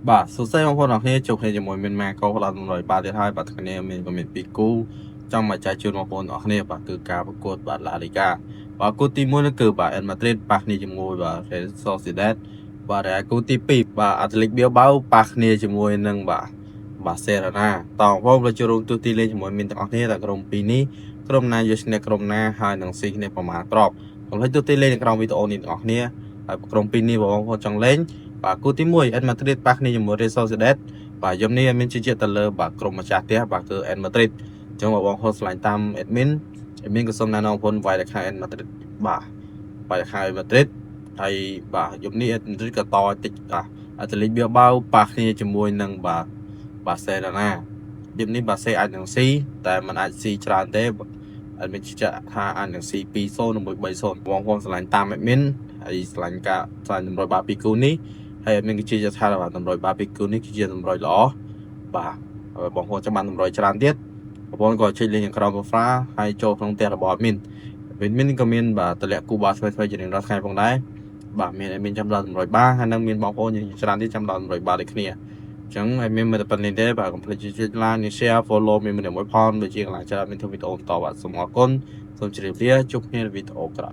បាទសួស្តីបងប្អូនអរគ្នាជួបគ្នាជាមួយមានម៉ាកោដល់100បាទទៀតហើយបាទថ្ងៃនេះមានពីគូចង់មកចែកជូនបងប្អូនអរគ្នាបាទគឺការប្រកួតបាទឡាលីកាបាទគូទី1នោះគឺបាទអេនម៉ាឌ្រីតប៉ះគ្នាជាមួយបាទ Real Sociedad បាទហើយគូទី2បាទអាត្លេតិកប៊ីលបាវប៉ះគ្នាជាមួយនឹងបាទសេរ៉ាណាតបងប្អូនចូលរួមទូទីលេងជាមួយមានទាំងអស់គ្នាតែក្រុម2នេះក្រុមណាយកឈ្នះក្រុមណាហើយនឹងស៊ីគ្នាប្រមាណគ្រាប់កុំភ្លេចទូទីលេងនៅក្រោមវីដេអូនេះទាំងអស់គ្នាហើយក្រុម2នេះបងប្អូនចង់លេងបាទគូទី1អេនម៉ាឌ្រីតប៉ះគ្នាជាមួយ Real Sociedad បាទយប់នេះមានជឿជាក់ទៅលើបាទក្រុមម្ចាស់ផ្ទះបាទគឺអេនម៉ាឌ្រីតអញ្ចឹងបងប្អូនឆ្លាញ់តាមអេដមីនក៏សូមណែនាំបងប្អូនវាយដល់ខាងអេនម៉ាឌ្រីតបាទវាយដល់ខាងអេនម៉ាឌ្រីតហើយបាទយប់នេះអេនម៉ាឌ្រីតក៏តតិចបាទអាត្លេតិកប៊ីលបាវប៉ះគ្នាជាមួយនឹងបាទសេរ៉ាណាយប់នេះបាទសេអាចនឹងស៊ីតែมันអាចស៊ីច្រើនទេអត់មានជឿជាក់ថាអាចនឹងស៊ី2-0និង3-0បងប្អូនឆ្លាញ់តាមអេដមីនហើយឆ្លាញ់តម្រុយបាទពីគូនេះហើយអេដមីនក៏ជឿជាក់ថាបាទតម្រុយបាទពីគូនេះគឺជាតម្រុយល្អបាទបងប្អូនចាំបានតម្រុយច្រើនទៀតបងប្អូនក៏ចុចលេខខាងក្រោម profile ហើយចូលក្នុងផ្ទះរបស់អេដមីនក៏មានបាទតម្លាក់គូបាល់ថ្មីៗជារៀងរាល់ថ្ងៃផងដែរបាទមានអេដមីនចាំដល់តម្រុយបាល់ហើយនឹងមានបងប្អូនច្រើនទៀតចាំដល់តម្រុយបាល់ដូចគ្នាអញ្ចឹងអេដមីនមិនតែប៉ុណ្្នេះទេបាទកុំភ្លេចចុច like និង share follow មានមួយផងដូចជាកន្លងច្រើនមានធ្វើវីដេអូបន្តបាទសូមអរគុណសូមជម្រាបលាជួបគ្នានៅវីដេអូក្រោយ